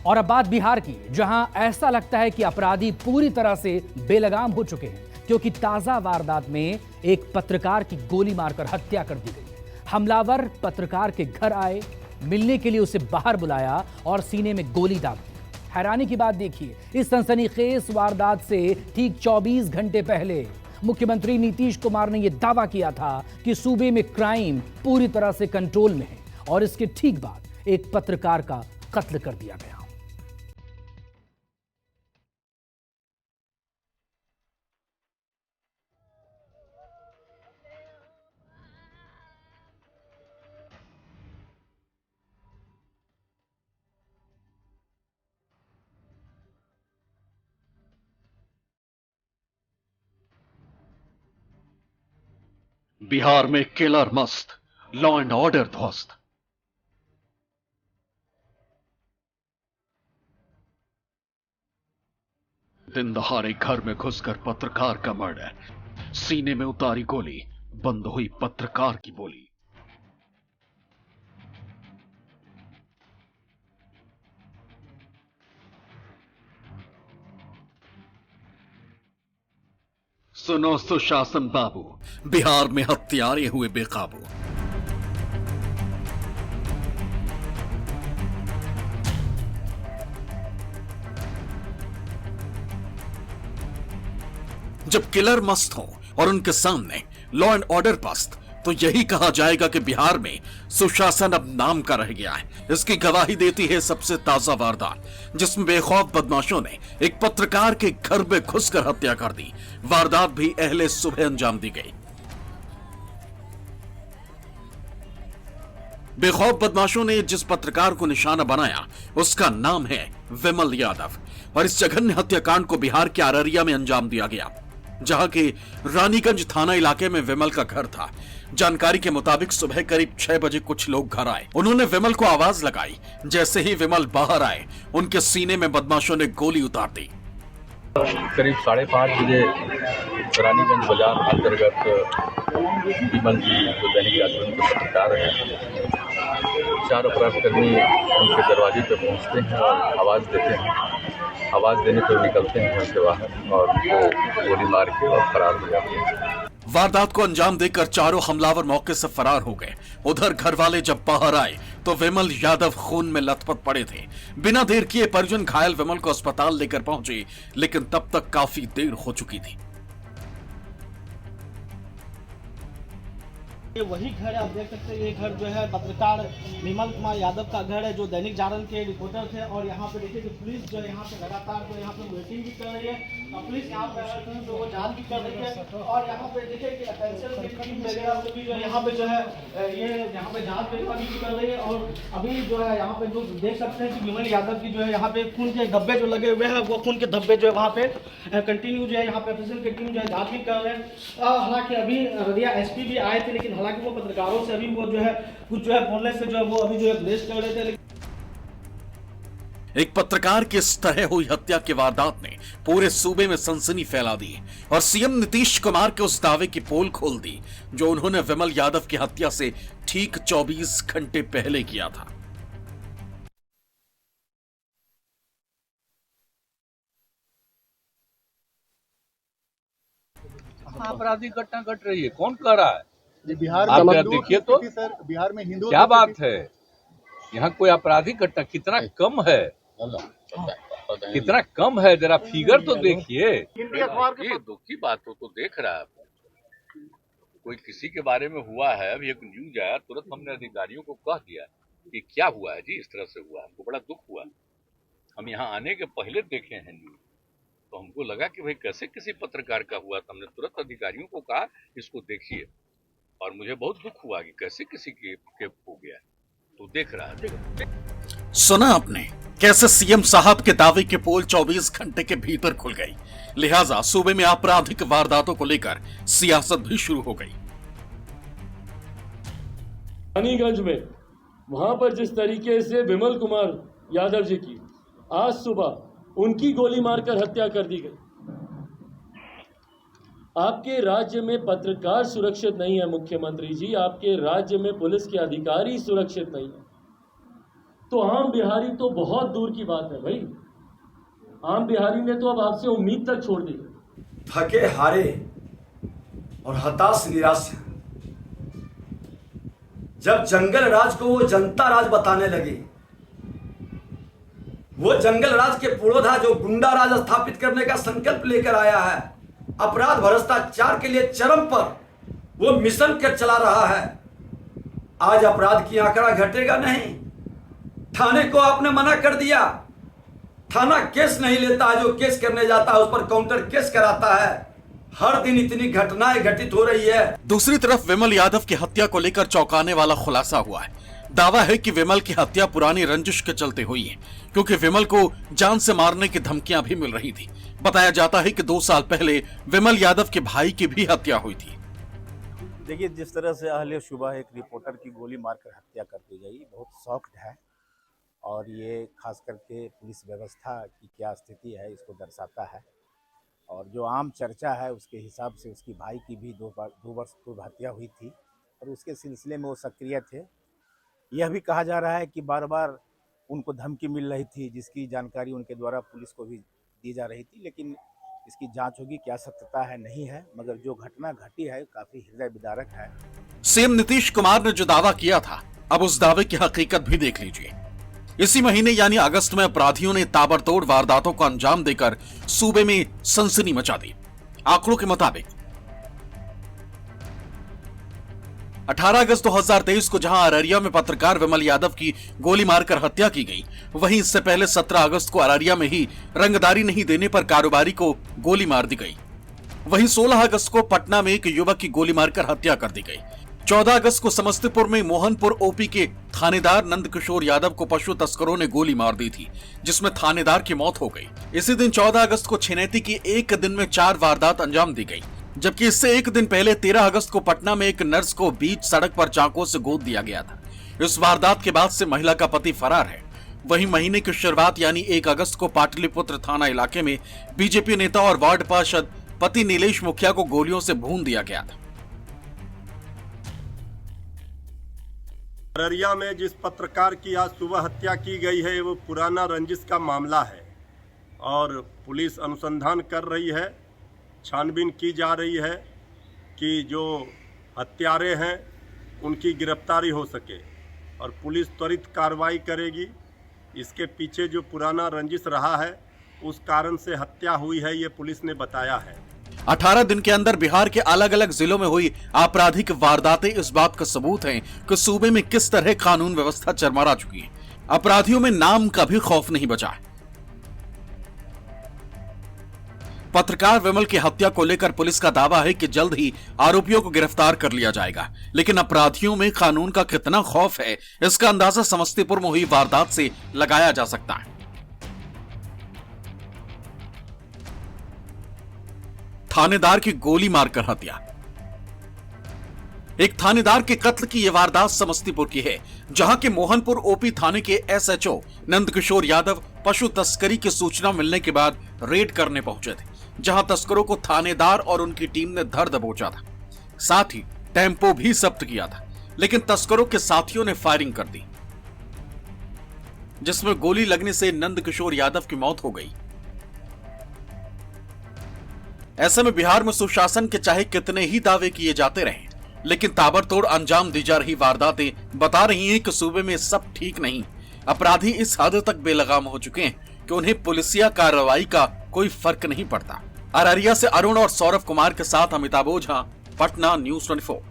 और अब बात बिहार की, जहां ऐसा लगता है कि अपराधी पूरी तरह से बेलगाम हो चुके हैं, क्योंकि ताजा वारदात में एक पत्रकार की गोली मारकर हत्या कर दी गई। हमलावर पत्रकार के घर आए, मिलने के लिए उसे बाहर बुलाया और सीने में गोली दाग दी। हैरानी की बात देखिए, इस सनसनीखेज वारदात से ठीक 24 घंटे पहले मुख्यमंत्री नीतीश कुमार ने यह दावा किया था कि सूबे में क्राइम पूरी तरह से कंट्रोल में है, और इसके ठीक बाद एक पत्रकार का कत्ल कर दिया गया। बिहार में किलर मस्त, लॉ एंड ऑर्डर ध्वस्त। दिन दहाड़े घर में घुसकर पत्रकार का मर्डर, सीने में उतारी गोली, बंद हुई पत्रकार की बोली। सुनो सुशासन बाबू, बिहार में हत्यारे हुए बेकाबू। जब किलर मस्त हो और उनके सामने लॉ एंड ऑर्डर पस्त, तो यही कहा जाएगा कि बिहार में सुशासन अब नाम का रह गया है। इसकी गवाही देती है सबसे ताजा वारदात, जिसमें बेखौफ बदमाशों ने एक पत्रकार के घर में घुसकर हत्या कर दी। वारदात भी अहले सुबह अंजाम दी गई। बेखौफ बदमाशों ने जिस पत्रकार को निशाना बनाया, उसका नाम है विमल यादव, और इस जघन्य हत्याकांड को बिहार के अररिया में अंजाम दिया गया, जहां के रानीगंज थाना इलाके में विमल का घर था। जानकारी के मुताबिक सुबह करीब 6 बजे कुछ लोग घर आए। उन्होंने विमल को आवाज लगाई। जैसे ही विमल बाहर आए, उनके सीने में बदमाशों ने गोली उतार दी। करीब 5:30 बजे रानीगंज बाजार अंतर्गत विमल जी, जो दैनिक जागरण के पत्रकार हैं, 4 अपराधकर्मी उनके दरवाजे पर पहुंचते हैं और आवाज़ देते हैं। आवाज़ देने पर निकलते हैं घर से बाहर और उनको गोली मार के और फरार हो जाते हैं। वारदात को अंजाम देकर चारों हमलावर मौके से फरार हो गए। उधर घर वाले जब बाहर आए तो विमल यादव खून में लथपथ पड़े थे। बिना देर किए परिजन घायल विमल को अस्पताल लेकर पहुंचे, लेकिन तब तक काफी देर हो चुकी थी। ये वही घर है, आप देख सकते हैं। ये घर जो है पत्रकार विमल कुमार यादव का घर है, जो दैनिक जागरण के रिपोर्टर थे। और यहाँ पे देखिए कि पुलिस जो है यहाँ पे लगातार जो यहाँ पे वेटिंग भी कर रही है, और पुलिस यहाँ पे तो वो जांच भी कर रही है। और यहाँ पे देखिए कि अटेंशन टीम वगैरह से भी जो यहाँ पे जो है ये यहाँ पे जांच वगैरह भी कर रही है। और अभी जो है यहाँ पे जो देख सकते हैं कि विमल यादव की जो है यहाँ पे खून के धब्बे जो लगे हुए हैं, वो खून के धब्बे जो है वहाँ पे कंटिन्यू जो है यहाँ पे अफसर की टीम जो है जाँच भी कर रहे हैं। हालांकि अभी अररिया SP भी आए थे, लेकिन हालांकि वो पत्रकारों से अभी वो जो है कुछ जो है बोलने से जो है वो अभी जो है गुरेज कर रहे थे। एक पत्रकार की इस तरह हुई हत्या की वारदात ने पूरे सूबे में सनसनी फैला दी और सीएम नीतीश कुमार के उस दावे की पोल खोल दी, जो उन्होंने विमल यादव की हत्या से ठीक 24 घंटे पहले किया था। आपराधिक घटना घट रही है, कौन कर रहा है? बिहार आप में देखिए तो सर, बिहार में हिंदू क्या बात है। यहाँ कोई आपराधिक घटना कितना कम है, कितना कम है, जरा फिगर तो देखिए। ये दुख की बात तो देख रहा है, कोई किसी के बारे में हुआ है, अभी एक न्यूज आया, तुरंत हमने अधिकारियों को कह दिया कि क्या हुआ है जी, इस तरह से हुआ, हमको बड़ा दुख हुआ। हम यहाँ आने के पहले देखे हैं न्यूज, तो हमको लगा कि भाई कैसे किसी पत्रकार का हुआ, तो हमने तुरंत अधिकारियों को कहा इसको देखिए, और मुझे बहुत दुख हुआ कि कैसे किसी के हो गया, तो देख रहा है। सुना आपने कैसे सीएम साहब के दावे की पोल 24 घंटे के भीतर खुल गई। लिहाजा सूबे में आपराधिक वारदातों को लेकर सियासत भी शुरू हो गई। रानीगंज में वहां पर जिस तरीके से विमल कुमार यादव जी की आज सुबह उनकी गोली मारकर हत्या कर दी गई। आपके राज्य में पत्रकार सुरक्षित नहीं है मुख्यमंत्री जी, आपके राज्य में पुलिस के अधिकारी सुरक्षित नहीं है। तो आम बिहारी तो बहुत दूर की बात है भाई। आम बिहारी ने तो अब आपसे उम्मीद तक छोड़ दी। थके हारे और हताश निराश जब जंगल राज को वो जनता राज बताने लगे, वो जंगल राज के पुरोधा जो गुंडा राज स्थापित करने का संकल्प लेकर आया है, अपराध भ्रष्टाचार के लिए चरम पर वो मिशन कर चला रहा है, आज अपराध की आंकड़ा घटेगा नहीं। थाने को आपने मना कर दिया, थाना केस नहीं लेता, जो केस करने जाता है उस पर काउंटर केस कराता है। हर दिन इतनी घटनाएं घटित हो रही है। दूसरी तरफ विमल यादव की हत्या को लेकर चौंकाने वाला खुलासा हुआ है। दावा है कि विमल की हत्या पुरानी रंजिश के चलते हुई है, क्योंकि विमल को जान से मारने की धमकियां भी मिल रही थी। बताया जाता है कि 2 साल पहले विमल यादव के भाई की भी हत्या हुई थी। देखिए, जिस तरह से अहले सुबह एक रिपोर्टर की गोली मारकर हत्या कर दी गई, बहुत सॉफ्ट है और ये खास करके पुलिस व्यवस्था की क्या स्थिति है इसको दर्शाता है। और जो आम चर्चा है उसके हिसाब से उसकी भाई की भी 2 वर्ष पूर्व हत्या हुई थी और उसके सिलसिले में वो सक्रिय थे। यह भी कहा जा रहा है कि बार बार उनको धमकी मिल रही थी, जिसकी जानकारी उनके द्वारा पुलिस को भी दी जा रही थी, लेकिन इसकी जांच होगी, क्या सत्यता है नहीं है, मगर जो घटना घटी है काफी हृदय विदारक है। सीएम नीतीश कुमार ने जो दावा किया था, अब उस दावे की हकीकत भी देख लीजिए। इसी महीने यानी अगस्त में अपराधियों ने ताबड़तोड़ वारदातों को अंजाम देकर सूबे में सनसनी मचा दी। आंकड़ों के मुताबिक 18 अगस्त 2023 को जहां अररिया में पत्रकार विमल यादव की गोली मारकर हत्या की गई, वहीं इससे पहले 17 अगस्त को अररिया में ही रंगदारी नहीं देने पर कारोबारी को गोली मार दी गई। वहीं 16 अगस्त को पटना में एक युवक की गोली मारकर हत्या कर दी गई। 14 अगस्त को समस्तीपुर में मोहनपुर ओपी के थानेदार नंदकिशोर यादव को पशु तस्करों ने गोली मार दी थी, जिसमें थानेदार की मौत हो गई। इसी दिन 14 अगस्त को छिनेती की एक दिन में 4 वारदात अंजाम दी गई, जबकि इससे एक दिन पहले 13 अगस्त को पटना में एक नर्स को बीच सड़क पर चाकू से गोद दिया गया था। इस वारदात के बाद से महिला का पति फरार है। वहीं महीने की शुरुआत यानी 1 अगस्त को पाटलिपुत्र थाना इलाके में बीजेपी नेता और वार्ड पार्षद पति नीलेश मुखिया को गोलियों से भून दिया गया था। अररिया में जिस पत्रकार की आज सुबह हत्या की गई है वो पुराना रंजिश का मामला है और पुलिस अनुसंधान कर रही है, छानबीन की जा रही है कि जो हत्यारे हैं उनकी गिरफ्तारी हो सके और पुलिस त्वरित कार्रवाई करेगी। इसके पीछे जो पुराना रंजिश रहा है उस कारण से हत्या हुई है, ये पुलिस ने बताया है। 18 दिन के अंदर बिहार के अलग अलग जिलों में हुई आपराधिक वारदातें इस बात का सबूत हैं कि सूबे में किस तरह कानून व्यवस्था चरमरा चुकी है। अपराधियों में नाम का भी खौफ नहीं बचा है। पत्रकार विमल की हत्या को लेकर पुलिस का दावा है कि जल्द ही आरोपियों को गिरफ्तार कर लिया जाएगा, लेकिन अपराधियों में कानून का कितना खौफ है, इसका अंदाजा समस्तीपुर में हुई वारदात से लगाया जा सकता है। थानेदार की गोली मारकर हत्या। एक थानेदार के कत्ल की यह वारदात समस्तीपुर की है, जहां के मोहनपुर ओपी थाने के एसएचओ नंदकिशोर यादव पशु तस्करी की सूचना मिलने के बाद रेड करने पहुंचे थे, जहां तस्करों को थानेदार और उनकी टीम ने धर दबोचा था, साथ ही टेम्पो भी जब्त किया था, लेकिन तस्करों के साथियों ने फायरिंग कर दी, जिसमें गोली लगने से नंदकिशोर यादव की मौत हो गई। ऐसे में बिहार में सुशासन के चाहे कितने ही दावे किए जाते रहे, लेकिन ताबड़तोड़ अंजाम दी जा रही वारदातें बता रही हैं कि सूबे में सब ठीक नहीं। अपराधी इस हद तक बेलगाम हो चुके हैं कि उन्हें पुलिसिया कार्रवाई का कोई फर्क नहीं पड़ता। अररिया से अरुण और सौरभ कुमार के साथ अमिताभ ओझा, पटना, न्यूज़ 24।